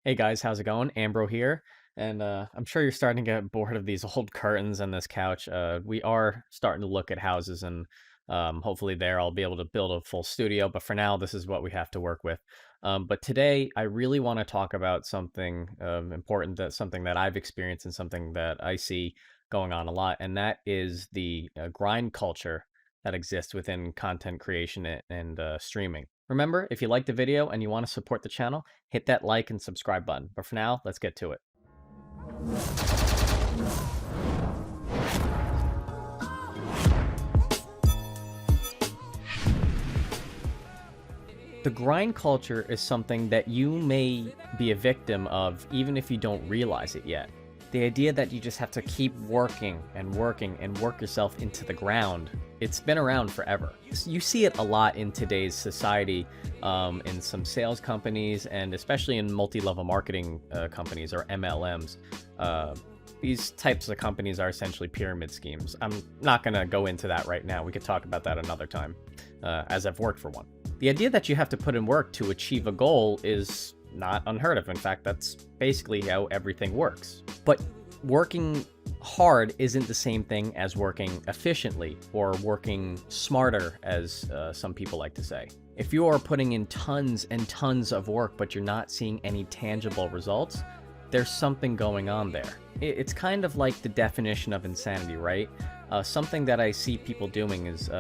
Hey guys, how's it going? Ambro here, and I'm sure you're starting to get bored of these old curtains and this couch. We are starting to look at houses, and hopefully there I'll be able to build a full studio. But for now, this is what we have to work with. But today, I really want to talk about something important, that something that I've experienced and something that I see going on a lot, and that is the grind culture that exists within content creation and streaming. Remember, if you liked the video and you want to support the channel, hit that like and subscribe button. But for now, let's get to it. The grind culture is something that you may be a victim of even if you don't realize it yet. The idea that you just have to keep working and working and work yourself into the ground, it's been around forever. You see it a lot in today's society, in some sales companies, and especially in multi-level marketing companies, or MLMs. These types of companies are essentially pyramid schemes. I'm not going to go into that right now. We could talk about that another time, as I've worked for one. The idea that you have to put in work to achieve a goal is not unheard of. In fact, that's basically how everything works. But working hard isn't the same thing as working efficiently or working smarter, as some people like to say. If you are putting in tons and tons of work, but you're not seeing any tangible results, there's something going on there. It's kind of like the definition of insanity, right? Something that I see people doing is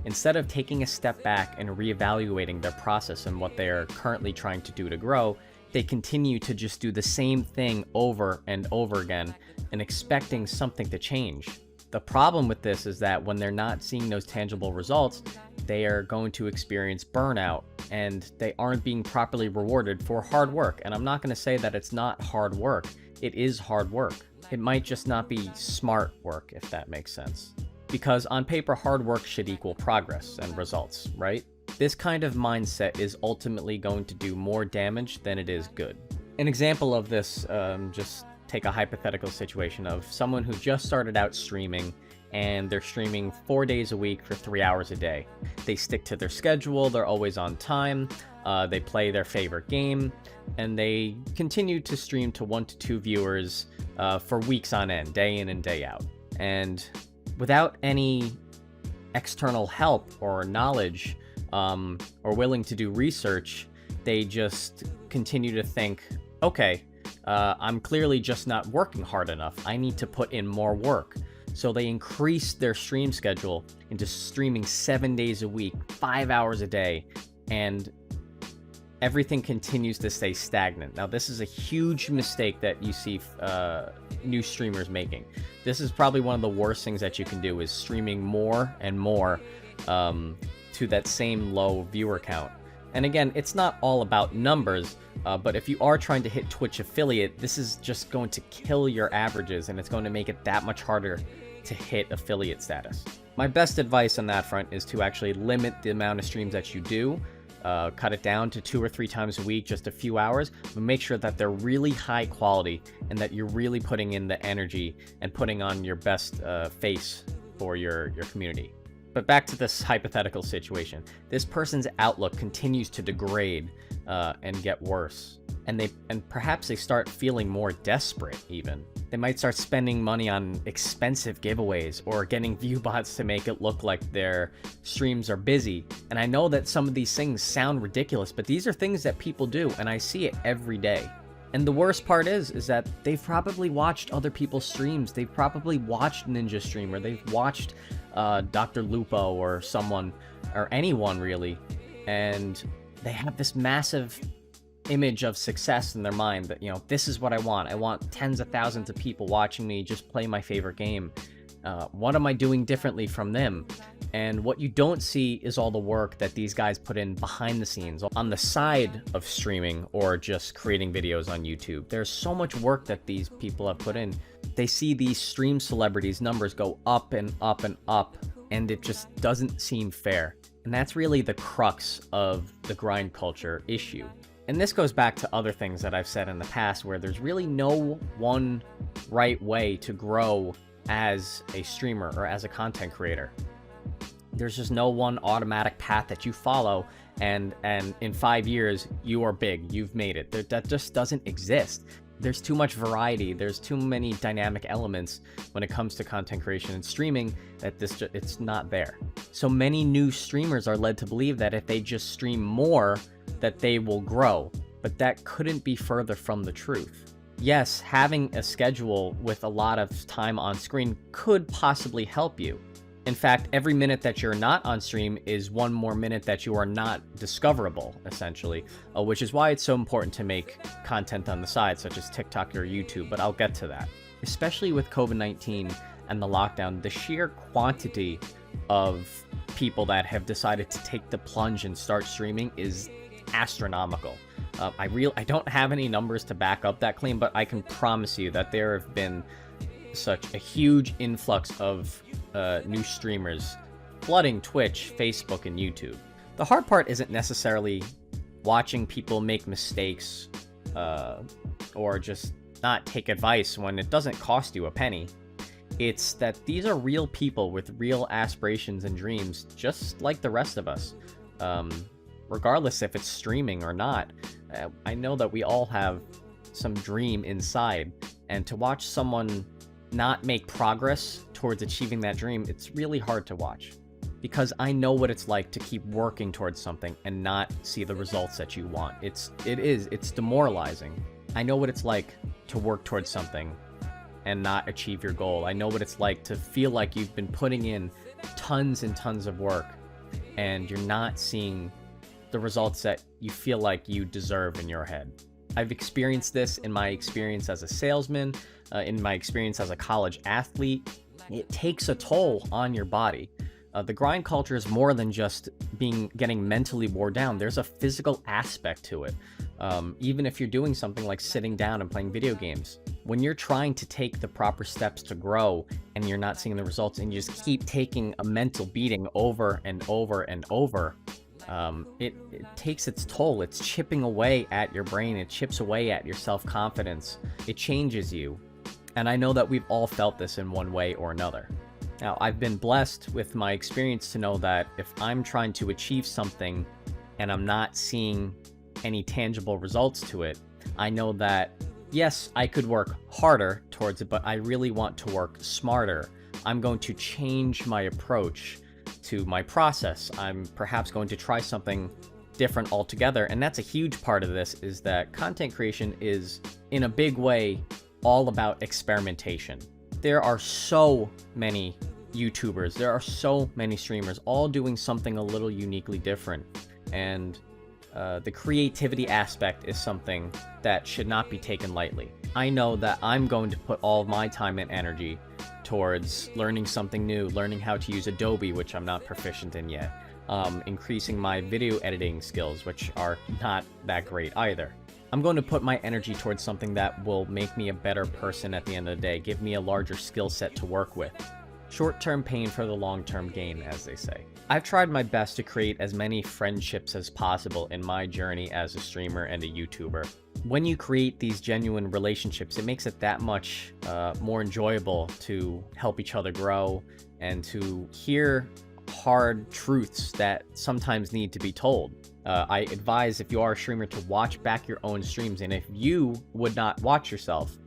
instead of taking a step back and reevaluating their process and what they're currently trying to do to grow, they continue to just do the same thing over and over again and expecting something to change. The problem with this is that when they're not seeing those tangible results, they are going to experience burnout and they aren't being properly rewarded for hard work. And I'm not going to say that it's not hard work. It is hard work. It might just not be smart work, if that makes sense. Because on paper, hard work should equal progress and results, right? This kind of mindset is ultimately going to do more damage than it is good. An example of this, just take a hypothetical situation of someone who just started out streaming and they're streaming 4 days a week for 3 hours a day. They stick to their schedule, they're always on time, they play their favorite game, and they continue to stream to 1 to 2 viewers for weeks on end, day in and day out. And without any external help or knowledge, or willing to do research, they just continue to think, okay, I'm clearly just not working hard enough. I need to put in more work. So they increase their stream schedule into streaming 7 days a week, 5 hours a day, and everything continues to stay stagnant. Now, this is a huge mistake that you see new streamers making. This is probably one of the worst things that you can do, is streaming more and more to that same low viewer count. And again, it's not all about numbers, but if you are trying to hit Twitch affiliate, this is just going to kill your averages, and it's going to make it that much harder to hit affiliate status. My best advice on that front is to actually limit the amount of streams that you do. Cut it down to 2 or 3 times a week, just a few hours, but make sure that they're really high quality and that you're really putting in the energy and putting on your best face for your community. But back to this hypothetical situation. This person's outlook continues to degrade and get worse. And perhaps they start feeling more desperate even. They might start spending money on expensive giveaways or getting view bots to make it look like their streams are busy. And I know that some of these things sound ridiculous, but these are things that people do, and I see it every day. And the worst part is that they've probably watched other people's streams. They've probably watched Ninja stream, or they've watched Dr. Lupo or someone, or anyone really, and they have this massive image of success in their mind that, you know, this is what I want. I want tens of thousands of people watching me just play my favorite game. What am I doing differently from them? And what you don't see is all the work that these guys put in behind the scenes, on the side of streaming or just creating videos on YouTube. There's so much work that these people have put in. They see these stream celebrities' numbers go up and up and up, and it just doesn't seem fair. And that's really the crux of the grind culture issue. And this goes back to other things that I've said in the past, where there's really no one right way to grow as a streamer or as a content creator. There's just no one automatic path that you follow, and in 5 years you are big, you've made it. That just doesn't exist. There's too much variety, there's too many dynamic elements when it comes to content creation and streaming that it's not there. So many new streamers are led to believe that if they just stream more, that they will grow, but that couldn't be further from the truth. Yes, having a schedule with a lot of time on screen could possibly help you. In fact, every minute that you're not on stream is one more minute that you are not discoverable, essentially, which is why it's so important to make content on the side, such as TikTok or YouTube, but I'll get to that. Especially with COVID-19 and the lockdown, the sheer quantity of people that have decided to take the plunge and start streaming is astronomical. I don't have any numbers to back up that claim, but I can promise you that there have been such a huge influx of new streamers flooding Twitch, Facebook, and YouTube. The hard part isn't necessarily watching people make mistakes or just not take advice when it doesn't cost you a penny. It's that these are real people with real aspirations and dreams, just like the rest of us. Regardless if it's streaming or not, I know that we all have some dream inside, and to watch someone not make progress towards achieving that dream, it's really hard to watch, because I know what it's like to keep working towards something and not see the results that you want. It's demoralizing. I know what it's like to work towards something and not achieve your goal. I know what it's like to feel like you've been putting in tons and tons of work and you're not seeing the results that you feel like you deserve in your head. I've experienced this in my experience as a salesman, in my experience as a college athlete. It takes a toll on your body. The grind culture is more than just getting mentally wore down. There's a physical aspect to it. Even if you're doing something like sitting down and playing video games, when you're trying to take the proper steps to grow and you're not seeing the results and you just keep taking a mental beating over and over and over, it takes its toll. It's chipping away at your brain. It chips away at your self-confidence. It changes you. And I know that we've all felt this in one way or another. Now, I've been blessed with my experience to know that if I'm trying to achieve something and I'm not seeing any tangible results to it, I know that, yes, I could work harder towards it, but I really want to work smarter. I'm going to change my approach to my process. I'm perhaps going to try something different altogether. And that's a huge part of this, is that content creation is, in a big way, all about experimentation. There are so many YouTubers, there are so many streamers, all doing something a little uniquely different. And the creativity aspect is something that should not be taken lightly. I know that I'm going to put all of my time and energy towards learning something new, learning how to use Adobe, which I'm not proficient in yet, increasing my video editing skills, which are not that great either. I'm going to put my energy towards something that will make me a better person at the end of the day, give me a larger skill set to work with. Short-term pain for the long-term gain, as they say. I've tried my best to create as many friendships as possible in my journey as a streamer and a YouTuber. When you create these genuine relationships, it makes it that much more enjoyable to help each other grow and to hear hard truths that sometimes need to be told. I advise, if you are a streamer, to watch back your own streams, and if you would not watch yourself,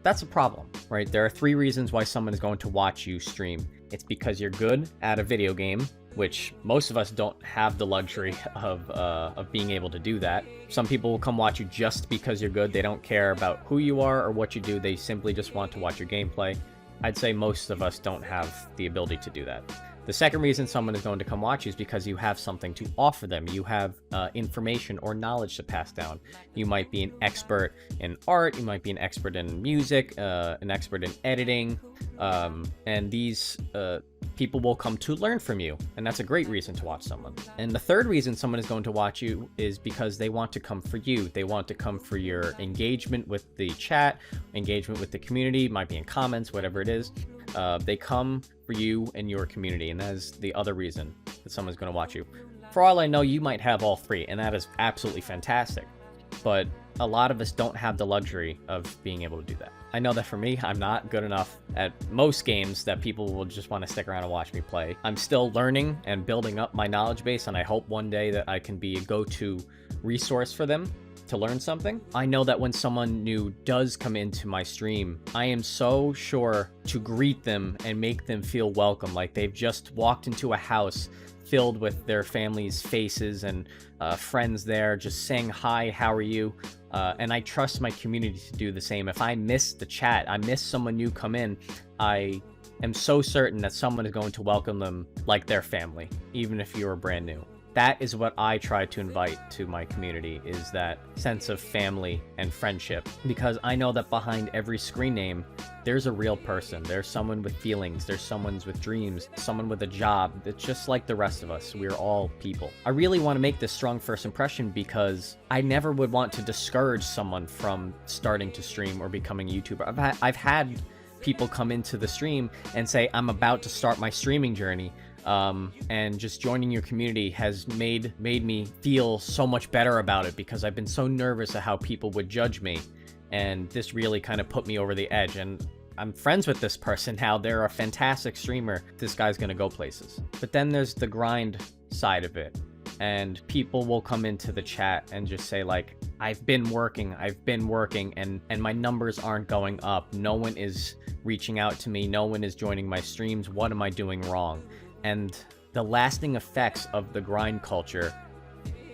that's a problem, right? There are 3 reasons why someone is going to watch you stream. It's because you're good at a video game, which most of us don't have the luxury of being able to do that. Some people will come watch you just because you're good. They don't care about who you are or what you do. They simply just want to watch your gameplay. I'd say most of us don't have the ability to do that. The second reason someone is going to come watch you is because you have something to offer them. You have information or knowledge to pass down. You might be an expert in art, you might be an expert in music, an expert in editing, and these people will come to learn from you, and that's a great reason to watch someone. And the third reason someone is going to watch you is because they want to come for you. They want to come for your engagement with the chat, engagement with the community, might be in comments, whatever it is. They come for you and your community, and that is the other reason that someone's going to watch you. For all I know, you might have all 3, and that is absolutely fantastic. But A lot of us don't have the luxury of being able to do that. I know that for me, I'm not good enough at most games that people will just want to stick around and watch me play. I'm still learning and building up my knowledge base, and I hope one day that I can be a go-to resource for them to learn something. I know that when someone new does come into my stream, I am so sure to greet them and make them feel welcome, like they've just walked into a house filled with their family's faces and friends there, just saying hi, how are you? And I trust my community to do the same. If I miss the chat, I miss someone new come in, I am so certain that someone is going to welcome them like their family, even if you're brand new. That is what I try to invite to my community, is that sense of family and friendship, because I know that behind every screen name, there's a real person. There's someone with feelings. There's someone with dreams, someone with a job. It's just like the rest of us. We're all people. I really want to make this strong first impression because I never would want to discourage someone from starting to stream or becoming a YouTuber. I've had people come into the stream and say, I'm about to start my streaming journey. And just joining your community has made me feel so much better about it, because I've been so nervous of how people would judge me, and this really kind of put me over the edge. And I'm friends with this person now. They're a fantastic streamer. This guy's gonna go places. But then there's the grind side of it, and people will come into the chat and just say like, I've been working, and my numbers aren't going up. No one is reaching out to me. No one is joining my streams. What am I doing wrong? And the lasting effects of the grind culture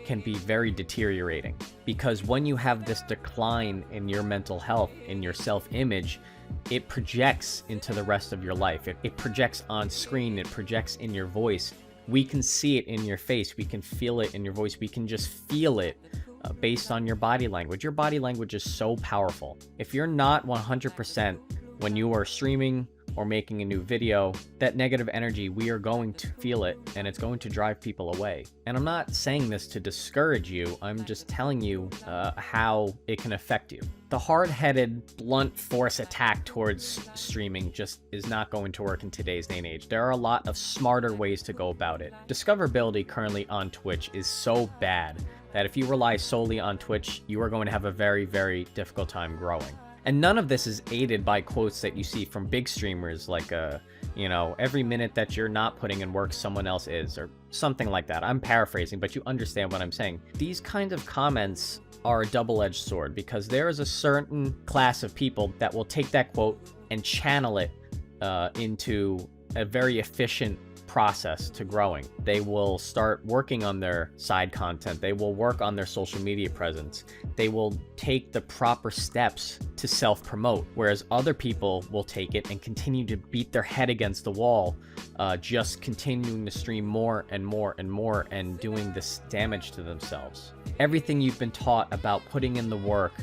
can be very deteriorating, because when you have this decline in your mental health, in your self-image, it projects into the rest of your life. It projects on screen, it projects in your voice. We can see it in your face, we can feel it in your voice, we can just feel it based on your body language. Your body language is so powerful. If you're not 100% when you are streaming or making a new video, that negative energy, we are going to feel it, and it's going to drive people away. And I'm not saying this to discourage you, I'm just telling you how it can affect you. The hard-headed, blunt force attack towards streaming just is not going to work in today's day and age. There are a lot of smarter ways to go about it. Discoverability currently on Twitch is so bad that if you rely solely on Twitch, you are going to have a very, very difficult time growing. And none of this is aided by quotes that you see from big streamers like, you know, every minute that you're not putting in work, someone else is, or something like that. I'm paraphrasing, but you understand what I'm saying. These kinds of comments are a double-edged sword, because there is a certain class of people that will take that quote and channel it into a very efficient process to growing. They will start working on their side content. They will work on their social media presence. They will take the proper steps to self-promote, whereas other people will take it and continue to beat their head against the wall, just continuing to stream more and more and more, and doing this damage to themselves. Everything you've been taught about putting in the work,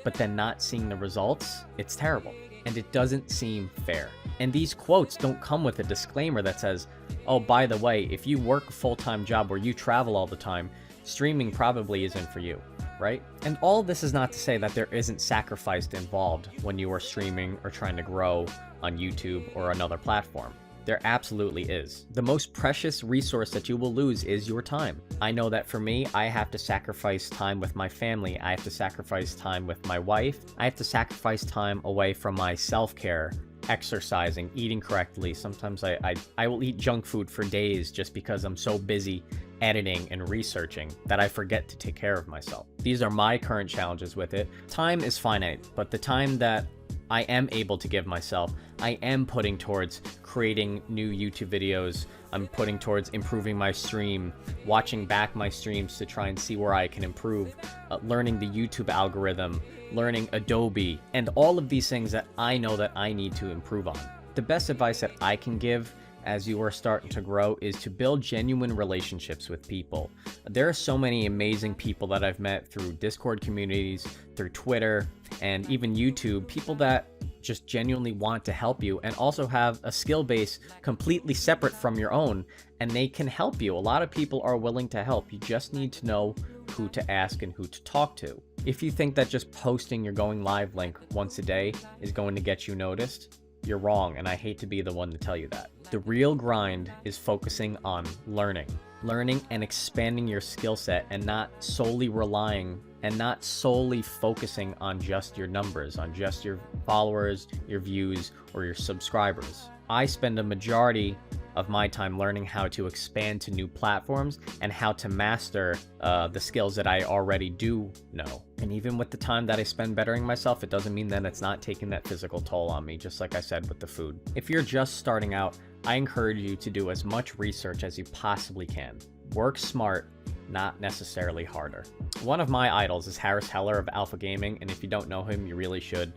but then not seeing the results, it's terrible. And it doesn't seem fair. And these quotes don't come with a disclaimer that says, oh, by the way, if you work a full-time job where you travel all the time, streaming probably isn't for you, right? And all this is not to say that there isn't sacrifice involved when you are streaming or trying to grow on YouTube or another platform. There absolutely is. The most precious resource that you will lose is your time. I know that for me, I have to sacrifice time with my family. I have to sacrifice time with my wife. I have to sacrifice time away from my self-care, exercising, eating correctly. Sometimes I will eat junk food for days just because I'm so busy editing and researching that I forget to take care of myself. These are my current challenges with it. Time is finite, but the time that I am able to give myself, I am putting towards creating new YouTube videos. I'm putting towards improving my stream, watching back my streams to try and see where I can improve, learning the YouTube algorithm, learning Adobe, and all of these things that I know that I need to improve on. The best advice that I can give as you are starting to grow is to build genuine relationships with people. There are so many amazing people that I've met through Discord communities, through Twitter, and even YouTube, people that just genuinely want to help you and also have a skill base completely separate from your own, and they can help you. A lot of people are willing to help. You just need to know who to ask and who to talk to. If you think that just posting your going live link once a day is going to get you noticed, you're wrong, and I hate to be the one to tell you that. The real grind is focusing on learning. learning and expanding your skill set and not solely relying and not solely focusing on just your numbers, on just your followers, your views, or your subscribers. I spend a majority of my time learning how to expand to new platforms and how to master the skills that I already do know. And even with the time that I spend bettering myself, it doesn't mean that it's not taking that physical toll on me, just like I said with the food. If you're just starting out, I encourage you to do as much research as you possibly can. Work smart, not necessarily harder. One of my idols is Harris Heller of Alpha Gaming, and if you don't know him, you really should.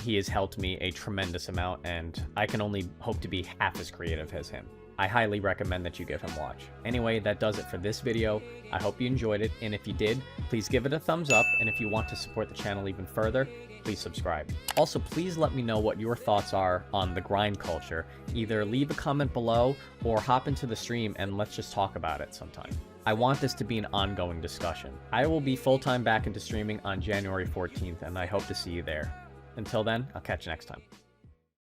He has helped me a tremendous amount, and I can only hope to be half as creative as him. I highly recommend that you give him a watch. Anyway, that does it for this video. I hope you enjoyed it, and if you did, please give it a thumbs up, and if you want to support the channel even further, please subscribe. Also, please let me know what your thoughts are on the grind culture. Either leave a comment below or hop into the stream and let's just talk about it sometime. I want this to be an ongoing discussion. I will be full-time back into streaming on January 14th, and I hope to see you there. Until then, I'll catch you next time.